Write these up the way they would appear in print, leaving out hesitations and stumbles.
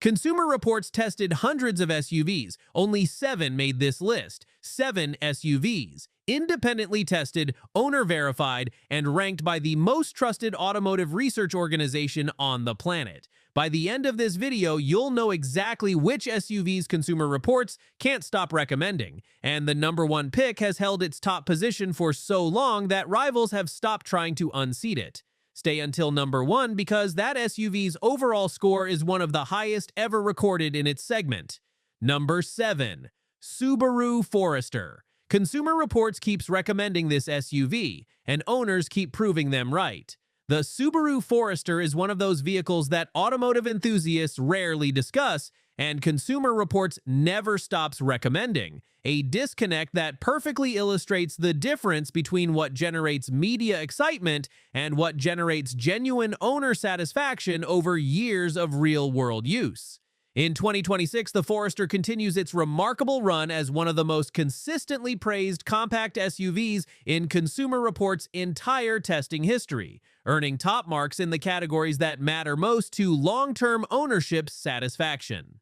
Consumer Reports tested hundreds of SUVs. Only 7 made this list. 7 SUVs. Independently tested, owner-verified, and ranked by the most trusted automotive research organization on the planet. By the end of this video, you'll know exactly which SUVs Consumer Reports can't stop recommending. And the #1 pick has held its top position for so long that rivals have stopped trying to unseat it. Stay until #1 because that SUV's overall score is one of the highest ever recorded in its segment. Number 7. Subaru Forester. Consumer Reports keeps recommending this SUV, and owners keep proving them right. The Subaru Forester is one of those vehicles that automotive enthusiasts rarely discuss, and Consumer Reports never stops recommending, a disconnect that perfectly illustrates the difference between what generates media excitement and what generates genuine owner satisfaction over years of real-world use. In 2026, the Forester continues its remarkable run as one of the most consistently praised compact SUVs in Consumer Reports' entire testing history, earning top marks in the categories that matter most to long-term ownership satisfaction.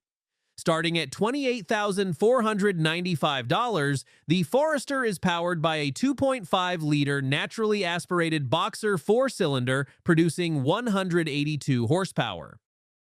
Starting at $28,495, the Forester is powered by a 2.5-liter naturally aspirated boxer 4-cylinder producing 182 horsepower.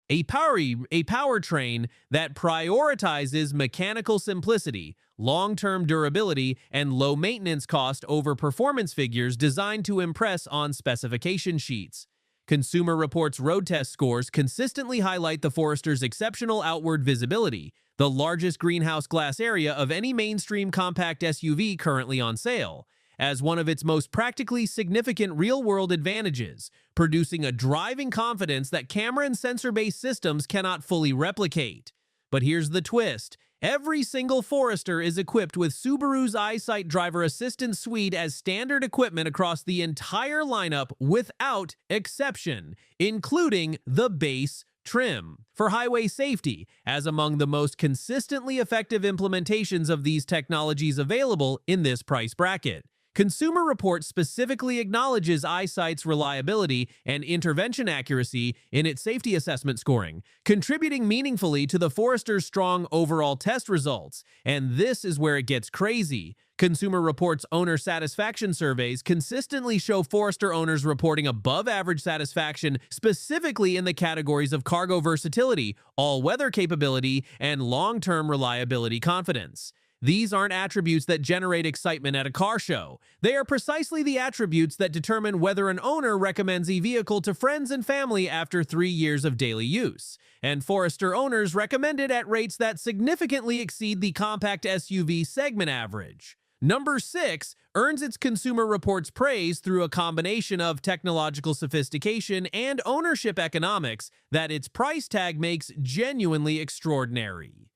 A powertrain that prioritizes mechanical simplicity, long-term durability, and low maintenance cost over performance figures designed to impress on specification sheets. Consumer Reports road test scores consistently highlight the Forester's exceptional outward visibility, the largest greenhouse glass area of any mainstream compact SUV currently on sale, as one of its most practically significant real-world advantages, producing a driving confidence that camera and sensor-based systems cannot fully replicate. But here's the twist. Every single Forester is equipped with Subaru's EyeSight Driver Assistance Suite as standard equipment across the entire lineup without exception, including the base trim for highway safety, as among the most consistently effective implementations of these technologies available in this price bracket. Consumer Reports specifically acknowledges EyeSight's reliability and intervention accuracy in its safety assessment scoring, contributing meaningfully to the Forester's strong overall test results. And this is where it gets crazy. Consumer Reports owner satisfaction surveys consistently show Forester owners reporting above-average satisfaction, specifically in the categories of cargo versatility, all-weather capability, and long-term reliability confidence. These aren't attributes that generate excitement at a car show. They are precisely the attributes that determine whether an owner recommends a vehicle to friends and family after 3 years of daily use. And Forester owners recommend it at rates that significantly exceed the compact SUV segment average. Number 6 earns its Consumer Reports praise through a combination of technological sophistication and ownership economics that its price tag makes genuinely extraordinary.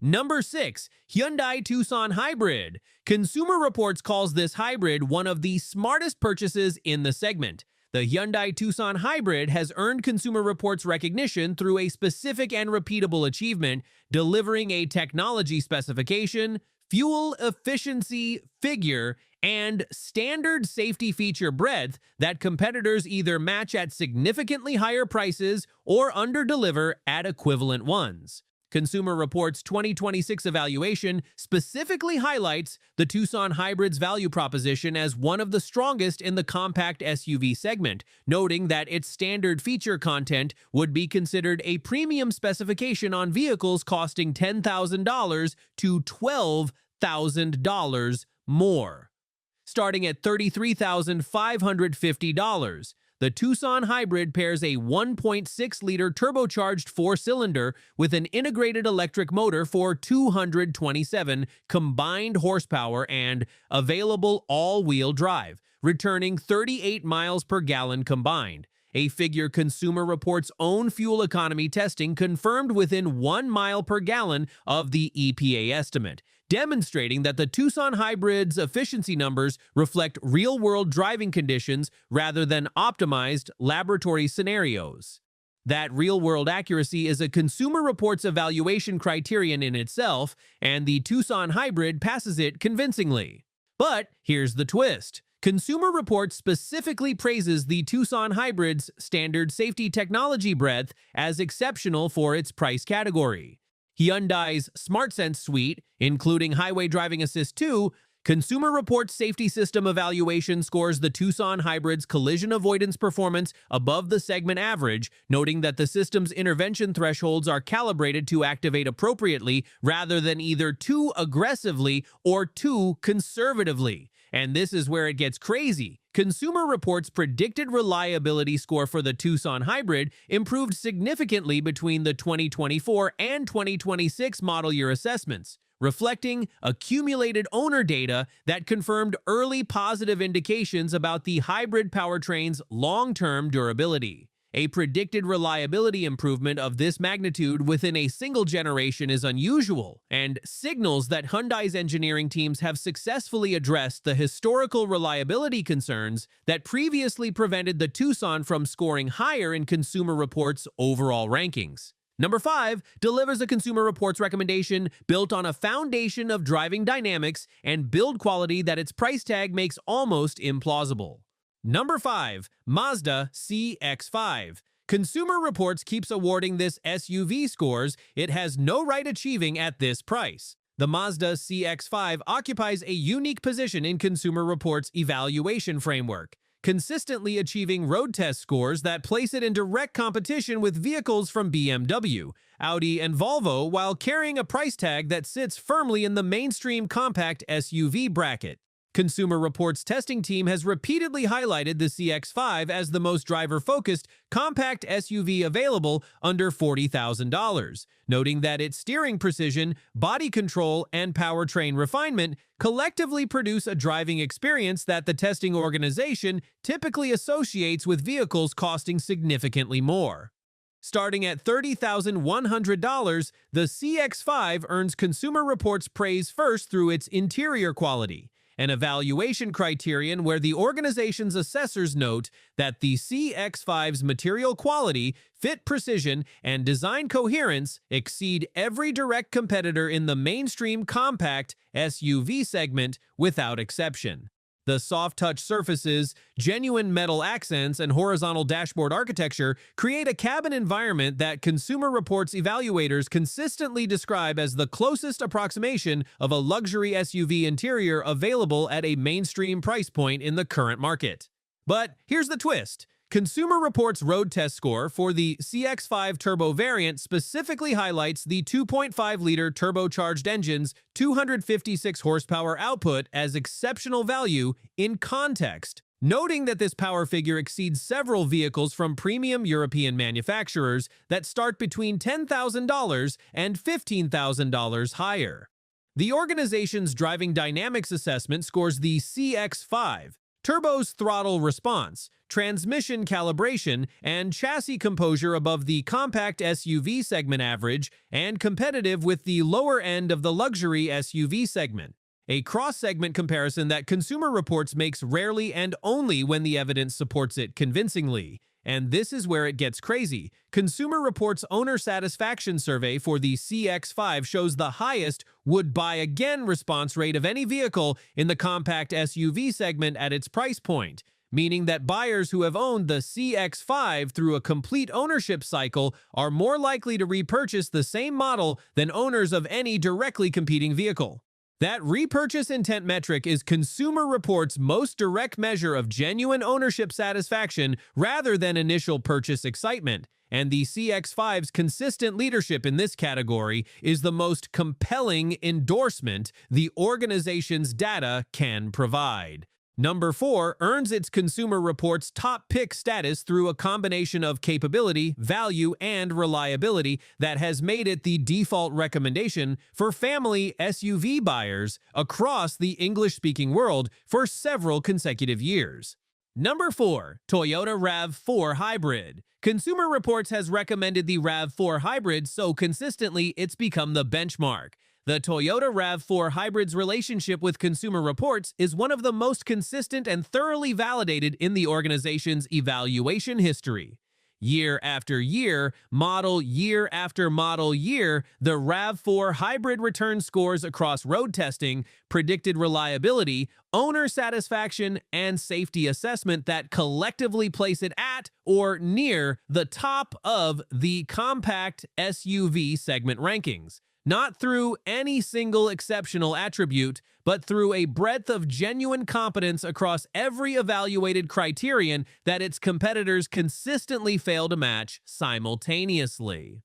Number 6, Hyundai Tucson Hybrid. Consumer Reports calls this hybrid one of the smartest purchases in the segment. The Hyundai Tucson Hybrid has earned Consumer Reports recognition through a specific and repeatable achievement, delivering a technology specification, fuel efficiency figure, and standard safety feature breadth that competitors either match at significantly higher prices or underdeliver at equivalent ones. Consumer Reports' 2026 evaluation specifically highlights the Tucson Hybrid's value proposition as one of the strongest in the compact SUV segment, noting that its standard feature content would be considered a premium specification on vehicles costing $10,000 to $12,000 more. Starting at $33,550, the Tucson Hybrid pairs a 1.6-liter turbocharged 4-cylinder with an integrated electric motor for 227 combined horsepower and available all-wheel drive, returning 38 miles per gallon combined. A figure Consumer Reports' own fuel economy testing confirmed within 1 mile per gallon of the EPA estimate, demonstrating that the Tucson Hybrid's efficiency numbers reflect real-world driving conditions rather than optimized laboratory scenarios. That real-world accuracy is a Consumer Reports evaluation criterion in itself, and the Tucson Hybrid passes it convincingly. But here's the twist. Consumer Reports specifically praises the Tucson Hybrid's standard safety technology breadth as exceptional for its price category. Hyundai's SmartSense suite, including Highway Driving Assist 2, Consumer Reports Safety System Evaluation scores the Tucson Hybrid's collision avoidance performance above the segment average, noting that the system's intervention thresholds are calibrated to activate appropriately rather than either too aggressively or too conservatively. And this is where it gets crazy. Consumer Reports' predicted reliability score for the Tucson Hybrid improved significantly between the 2024 and 2026 model year assessments, reflecting accumulated owner data that confirmed early positive indications about the hybrid powertrain's long-term durability. A predicted reliability improvement of this magnitude within a single generation is unusual and signals that Hyundai's engineering teams have successfully addressed the historical reliability concerns that previously prevented the Tucson from scoring higher in Consumer Reports' overall rankings. Number 5 delivers a Consumer Reports recommendation built on a foundation of driving dynamics and build quality that its price tag makes almost implausible. Number 5, Mazda CX-5. Consumer Reports keeps awarding this SUV scores it has no right achieving at this price. The Mazda CX-5 occupies a unique position in Consumer Reports' evaluation framework, consistently achieving road test scores that place it in direct competition with vehicles from BMW, Audi, and Volvo while carrying a price tag that sits firmly in the mainstream compact SUV bracket. Consumer Reports' testing team has repeatedly highlighted the CX-5 as the most driver-focused compact SUV available under $40,000, noting that its steering precision, body control, and powertrain refinement collectively produce a driving experience that the testing organization typically associates with vehicles costing significantly more. Starting at $30,100, the CX-5 earns Consumer Reports praise first through its interior quality, an evaluation criterion where the organization's assessors note that the CX-5's material quality, fit precision, and design coherence exceed every direct competitor in the mainstream compact SUV segment without exception. The soft-touch surfaces, genuine metal accents, and horizontal dashboard architecture create a cabin environment that Consumer Reports evaluators consistently describe as the closest approximation of a luxury SUV interior available at a mainstream price point in the current market. But here's the twist. Consumer Reports' road test score for the CX-5 Turbo variant specifically highlights the 2.5-liter turbocharged engine's 256 horsepower output as exceptional value in context, noting that this power figure exceeds several vehicles from premium European manufacturers that start between $10,000 and $15,000 higher. The organization's driving dynamics assessment scores the CX-5 Turbo's throttle response, transmission calibration, and chassis composure above the compact SUV segment average and competitive with the lower end of the luxury SUV segment. A cross-segment comparison that Consumer Reports makes rarely and only when the evidence supports it convincingly. And this is where it gets crazy. Consumer Reports' owner satisfaction survey for the CX-5 shows the highest would-buy-again response rate of any vehicle in the compact SUV segment at its price point, meaning that buyers who have owned the CX-5 through a complete ownership cycle are more likely to repurchase the same model than owners of any directly competing vehicle. That repurchase intent metric is Consumer Reports' most direct measure of genuine ownership satisfaction rather than initial purchase excitement, and the CX-5's consistent leadership in this category is the most compelling endorsement the organization's data can provide. Number 4 earns its Consumer Reports top pick status through a combination of capability, value, and reliability that has made it the default recommendation for family SUV buyers across the English-speaking world for several consecutive years. Number 4, Toyota RAV4 Hybrid. Consumer Reports has recommended the RAV4 Hybrid so consistently it's become the benchmark. The Toyota RAV4 Hybrid's relationship with Consumer Reports is one of the most consistent and thoroughly validated in the organization's evaluation history. Year after year, model year after model year, the RAV4 hybrid return scores across road testing, predicted reliability, owner satisfaction, and safety assessment that collectively place it at or near the top of the compact SUV segment rankings. Not through any single exceptional attribute, but through a breadth of genuine competence across every evaluated criterion that its competitors consistently fail to match simultaneously.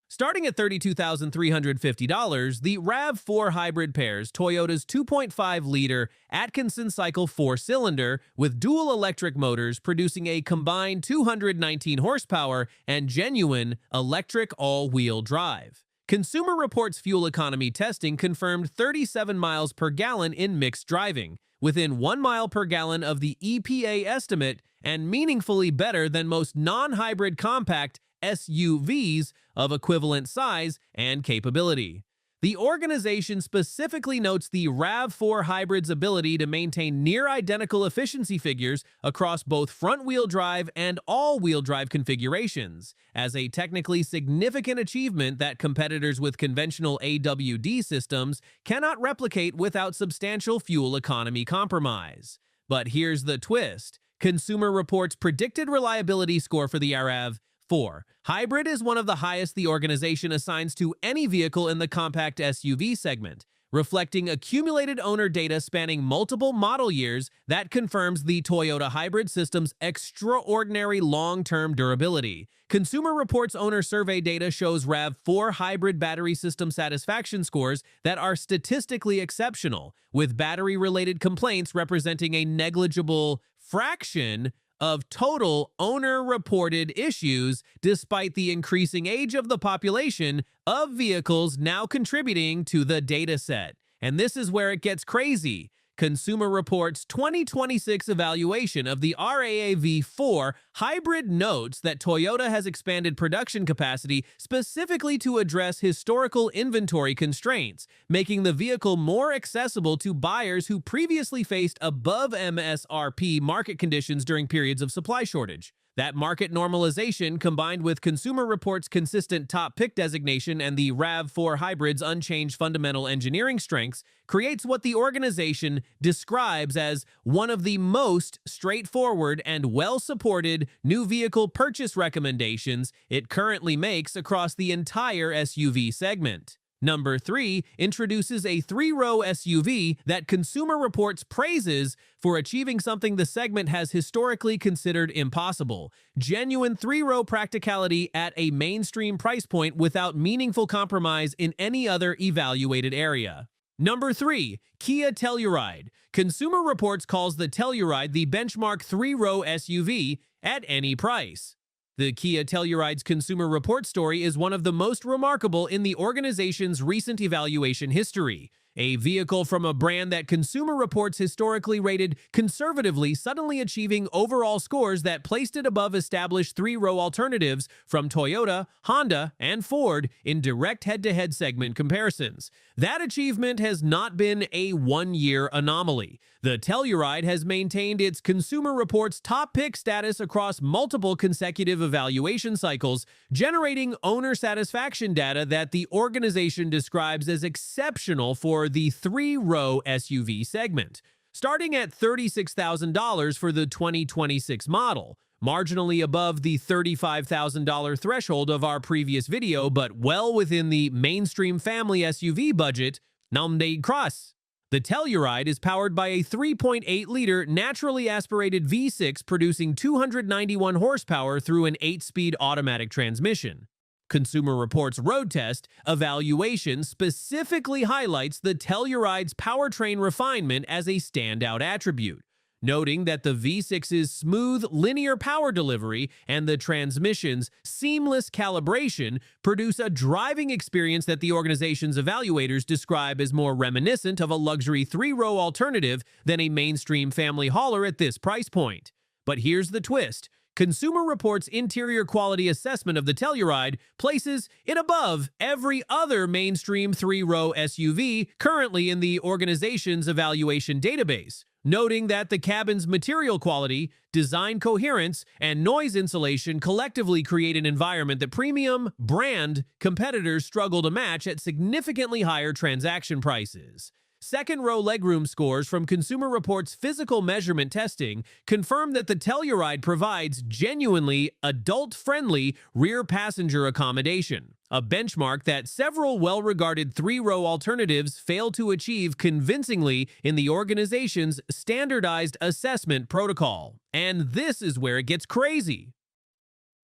Starting at $32,350, the RAV4 hybrid pairs Toyota's 2.5-liter Atkinson cycle 4-cylinder with dual electric motors producing a combined 219 horsepower and genuine electric all-wheel drive. Consumer Reports fuel economy testing confirmed 37 miles per gallon in mixed driving, within 1 mile per gallon of the EPA estimate and meaningfully better than most non-hybrid compact SUVs of equivalent size and capability. The organization specifically notes the RAV4 hybrid's ability to maintain near-identical efficiency figures across both front-wheel drive and all-wheel drive configurations, as a technically significant achievement that competitors with conventional AWD systems cannot replicate without substantial fuel economy compromise. But here's the twist. Consumer Reports' predicted reliability score for the RAV4 hybrid is one of the highest the organization assigns to any vehicle in the compact SUV segment, reflecting accumulated owner data spanning multiple model years that confirms the Toyota hybrid system's extraordinary long-term durability. Consumer Reports owner survey data shows RAV4 hybrid battery system satisfaction scores that are statistically exceptional, with battery-related complaints representing a negligible fraction of total owner-reported issues, despite the increasing age of the population of vehicles now contributing to the dataset. And this is where it gets crazy. Consumer Reports' 2026 evaluation of the RAV4 hybrid notes that Toyota has expanded production capacity specifically to address historical inventory constraints, making the vehicle more accessible to buyers who previously faced above MSRP market conditions during periods of supply shortage. That market normalization, combined with Consumer Reports' consistent top pick designation and the RAV4 hybrid's unchanged fundamental engineering strengths, creates what the organization describes as one of the most straightforward and well-supported new vehicle purchase recommendations it currently makes across the entire SUV segment. Number 3 introduces a 3-row SUV that Consumer Reports praises for achieving something the segment has historically considered impossible: genuine 3-row practicality at a mainstream price point without meaningful compromise in any other evaluated area. Number 3, Kia Telluride. Consumer Reports calls the Telluride the benchmark 3-row SUV at any price. The Kia Telluride's Consumer Report story is one of the most remarkable in the organization's recent evaluation history. A vehicle from a brand that Consumer Reports historically rated conservatively, suddenly achieving overall scores that placed it above established 3-row alternatives from Toyota, Honda, and Ford in direct head-to-head segment comparisons. That achievement has not been a one-year anomaly. The Telluride has maintained its Consumer Reports top pick status across multiple consecutive evaluation cycles, generating owner satisfaction data that the organization describes as exceptional for the 3-row SUV segment. Starting at $36,000 for the 2026 model, marginally above the $35,000 threshold of our previous video, but well within the mainstream family SUV budget. Namde Cross. The Telluride is powered by a 3.8-liter naturally aspirated V6 producing 291 horsepower through an 8-speed automatic transmission. Consumer Reports' road test evaluation specifically highlights the Telluride's powertrain refinement as a standout attribute, noting that the V6's smooth linear power delivery and the transmission's seamless calibration produce a driving experience that the organization's evaluators describe as more reminiscent of a luxury 3-row alternative than a mainstream family hauler at this price point. But here's the twist. Consumer Reports' interior quality assessment of the Telluride places it above every other mainstream 3-row SUV currently in the organization's evaluation database. noting that the cabin's material quality, design coherence, and noise insulation collectively create an environment that premium brand competitors struggle to match at significantly higher transaction prices. Second-row legroom scores from Consumer Reports' physical measurement testing confirm that the Telluride provides genuinely adult-friendly rear passenger accommodation, a benchmark that several well-regarded three-row alternatives fail to achieve convincingly in the organization's standardized assessment protocol. And this is where it gets crazy.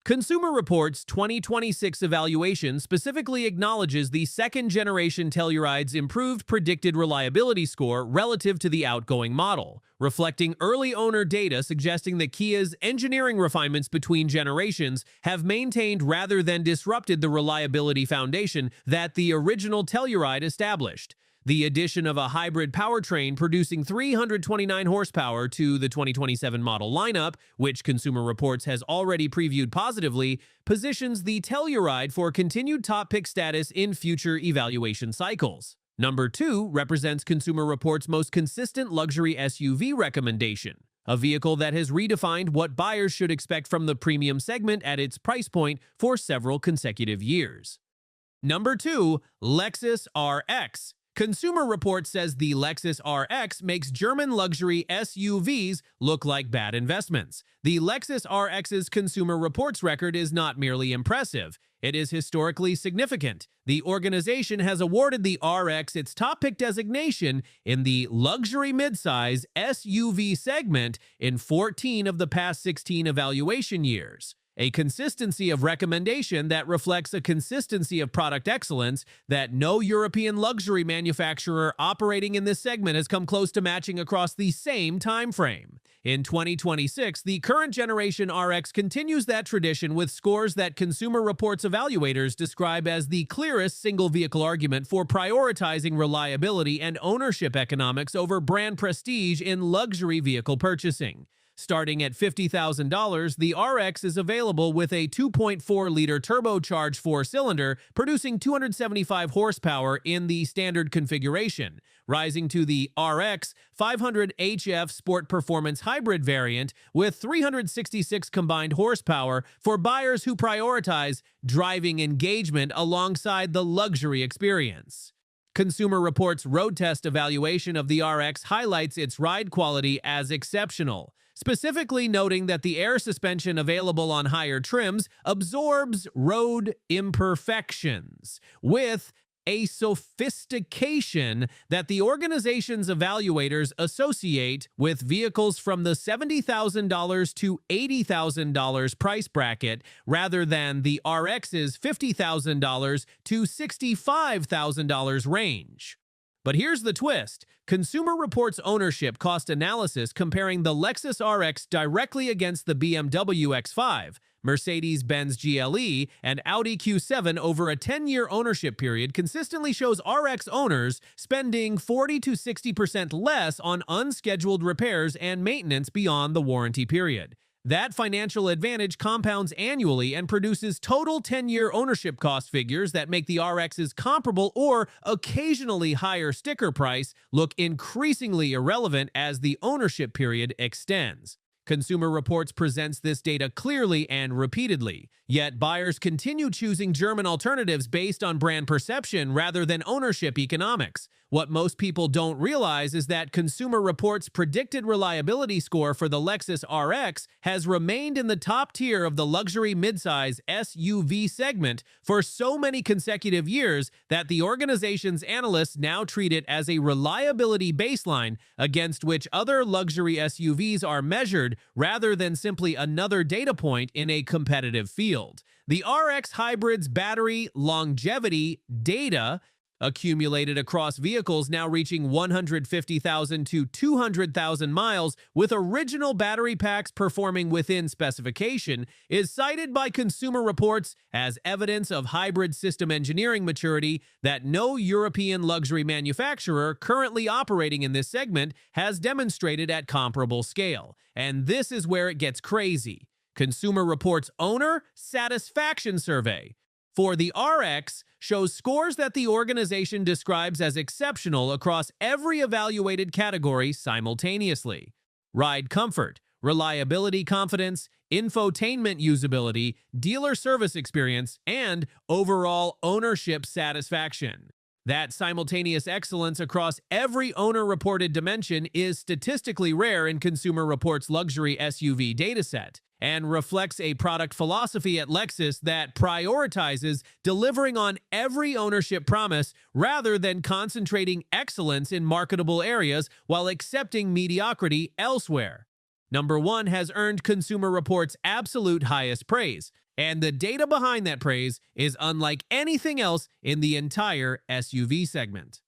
Consumer Reports' 2026 evaluation specifically acknowledges the second-generation Telluride's improved predicted reliability score relative to the outgoing model, reflecting early owner data suggesting that Kia's engineering refinements between generations have maintained rather than disrupted the reliability foundation that the original Telluride established. The addition of a hybrid powertrain producing 329 horsepower to the 2027 model lineup, which Consumer Reports has already previewed positively, positions the Telluride for continued top pick status in future evaluation cycles. Number 2 represents Consumer Reports' most consistent luxury SUV recommendation, a vehicle that has redefined what buyers should expect from the premium segment at its price point for several consecutive years. Number 2, Lexus RX. Consumer Reports says the Lexus RX makes German luxury SUVs look like bad investments. The Lexus RX's Consumer Reports record is not merely impressive, it is historically significant. The organization has awarded the RX its top pick designation in the luxury midsize SUV segment in 14 of the past 16 evaluation years. A consistency of recommendation that reflects a consistency of product excellence that no European luxury manufacturer operating in this segment has come close to matching across the same time frame. In 2026, the current generation RX continues that tradition with scores that Consumer Reports evaluators describe as the clearest single-vehicle argument for prioritizing reliability and ownership economics over brand prestige in luxury vehicle purchasing. Starting at $50,000, the RX is available with a 2.4-liter turbocharged four-cylinder, producing 275 horsepower in the standard configuration, rising to the RX 500hf Sport Performance Hybrid variant with 366 combined horsepower for buyers who prioritize driving engagement alongside the luxury experience. Consumer Reports' road test evaluation of the RX highlights its ride quality as exceptional, specifically noting that the air suspension available on higher trims absorbs road imperfections with a sophistication that the organization's evaluators associate with vehicles from the $70,000 to $80,000 price bracket rather than the RX's $50,000 to $65,000 range. But here's the twist. Consumer Reports ownership cost analysis comparing the Lexus RX directly against the BMW X5, Mercedes-Benz GLE, and Audi Q7 over a 10-year ownership period consistently shows RX owners spending 40 to 60% less on unscheduled repairs and maintenance beyond the warranty period. That financial advantage compounds annually and produces total 10-year ownership cost figures that make the RX's comparable or occasionally higher sticker price look increasingly irrelevant as the ownership period extends. Consumer Reports presents this data clearly and repeatedly, yet buyers continue choosing German alternatives based on brand perception rather than ownership economics. What most people don't realize is that Consumer Reports' predicted reliability score for the Lexus RX has remained in the top tier of the luxury midsize SUV segment for so many consecutive years that the organization's analysts now treat it as a reliability baseline against which other luxury SUVs are measured rather than simply another data point in a competitive field. The RX Hybrid's battery longevity data accumulated across vehicles now reaching 150,000 to 200,000 miles with original battery packs performing within specification is cited by Consumer Reports as evidence of hybrid system engineering maturity that no European luxury manufacturer currently operating in this segment has demonstrated at comparable scale. And this is where it gets crazy. Consumer Reports Owner Satisfaction Survey for the RX shows scores that the organization describes as exceptional across every evaluated category simultaneously: ride comfort, reliability confidence, infotainment usability, dealer service experience, and overall ownership satisfaction. That simultaneous excellence across every owner-reported dimension is statistically rare in Consumer Reports' luxury SUV dataset and reflects a product philosophy at Lexus that prioritizes delivering on every ownership promise rather than concentrating excellence in marketable areas while accepting mediocrity elsewhere. Number 1 has earned Consumer Reports' absolute highest praise, and the data behind that praise is unlike anything else in the entire SUV segment.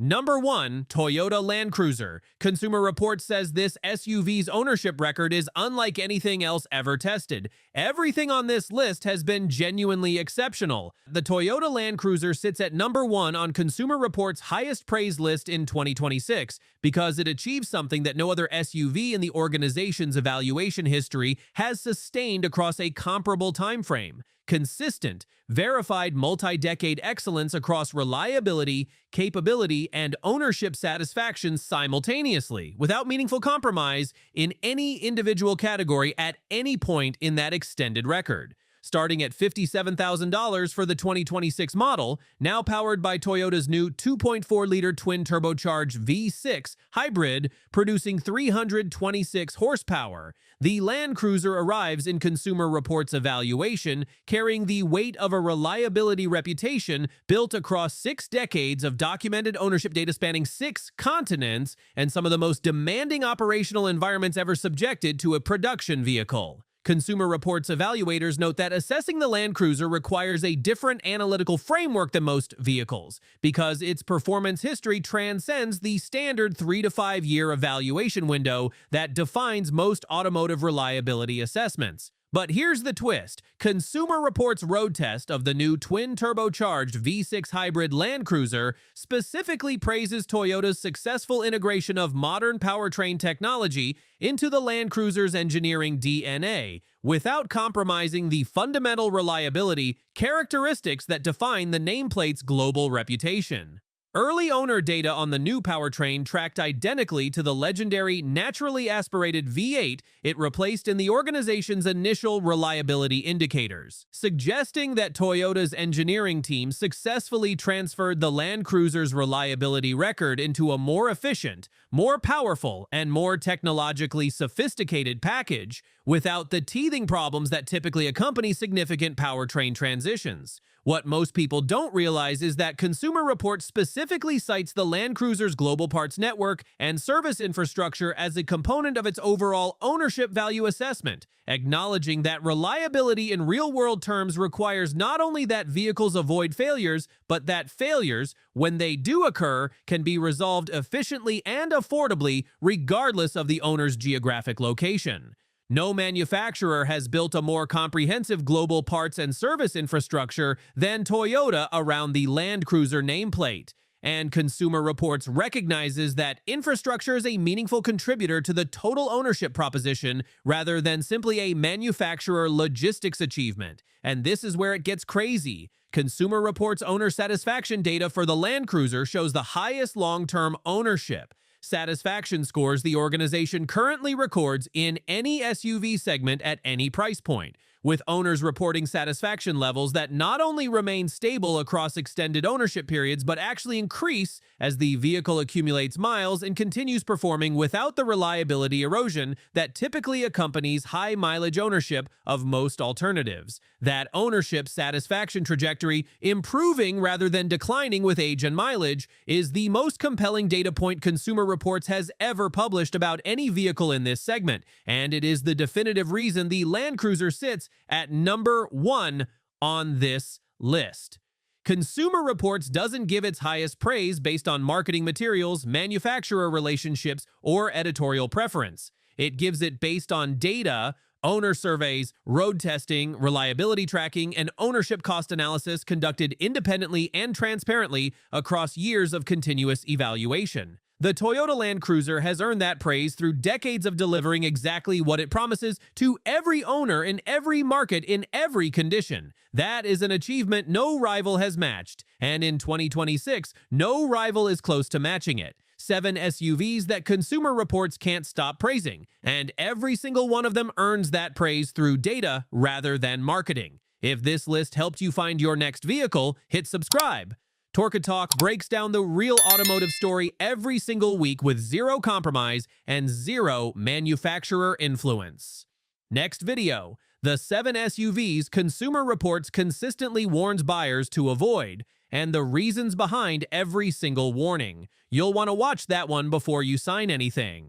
Number 1, Toyota Land Cruiser. Consumer Reports says this SUV's ownership record is unlike anything else ever tested. Everything on this list has been genuinely exceptional. The Toyota Land Cruiser sits at number 1 on Consumer Reports' highest praise list in 2026 because it achieves something that no other SUV in the organization's evaluation history has sustained across a comparable time frame: consistent, verified multi-decade excellence across reliability, capability, and ownership satisfaction simultaneously, without meaningful compromise in any individual category at any point in that extended record. Starting at $57,000 for the 2026 model, now powered by Toyota's new 2.4-liter twin-turbocharged V6 hybrid, producing 326 horsepower, the Land Cruiser arrives in Consumer Reports' evaluation, carrying the weight of a reliability reputation built across 6 decades of documented ownership data spanning 6 continents and some of the most demanding operational environments ever subjected to a production vehicle. Consumer Reports evaluators note that assessing the Land Cruiser requires a different analytical framework than most vehicles, because its performance history transcends the standard 3 to 5 year evaluation window that defines most automotive reliability assessments. But here's the twist. Consumer Reports' road test of the new twin-turbocharged V6 hybrid Land Cruiser specifically praises Toyota's successful integration of modern powertrain technology into the Land Cruiser's engineering DNA, without compromising the fundamental reliability characteristics that define the nameplate's global reputation. Early owner data on the new powertrain tracked identically to the legendary naturally aspirated V8 it replaced in the organization's initial reliability indicators, suggesting that Toyota's engineering team successfully transferred the Land Cruiser's reliability record into a more efficient, more powerful, and more technologically sophisticated package without the teething problems that typically accompany significant powertrain transitions. What most people don't realize is that Consumer Reports specifically cites the Land Cruiser's global parts network and service infrastructure as a component of its overall ownership value assessment, acknowledging that reliability in real-world terms requires not only that vehicles avoid failures, but that failures, when they do occur, can be resolved efficiently and affordably regardless of the owner's geographic location. No manufacturer has built a more comprehensive global parts and service infrastructure than Toyota around the Land Cruiser nameplate, and Consumer Reports recognizes that infrastructure is a meaningful contributor to the total ownership proposition rather than simply a manufacturer logistics achievement. And this is where it gets crazy. Consumer Reports owner satisfaction data for the Land Cruiser shows the highest long-term ownership satisfaction scores the organization currently records in any SUV segment at any price point, with owners reporting satisfaction levels that not only remain stable across extended ownership periods but actually increase as the vehicle accumulates miles and continues performing without the reliability erosion that typically accompanies high mileage ownership of most alternatives. That ownership satisfaction trajectory improving rather than declining with age and mileage is the most compelling data point Consumer Reports has ever published about any vehicle in this segment, and it is the definitive reason the Land Cruiser sits at number 1 on this list. Consumer Reports doesn't give its highest praise based on marketing materials, manufacturer relationships, or editorial preference. It gives it based on data, owner surveys, road testing, reliability tracking, and ownership cost analysis conducted independently and transparently across years of continuous evaluation. The Toyota Land Cruiser has earned that praise through decades of delivering exactly what it promises to every owner in every market in every condition. That is an achievement no rival has matched, and in 2026, no rival is close to matching it. 7 SUVs that Consumer Reports can't stop praising, and every single one of them earns that praise through data rather than marketing. If this list helped you find your next vehicle, hit subscribe. Torque Talk breaks down the real automotive story every single week with zero compromise and zero manufacturer influence. Next video, the 7 SUVs Consumer Reports consistently warns buyers to avoid, and the reasons behind every single warning. You'll want to watch that one before you sign anything.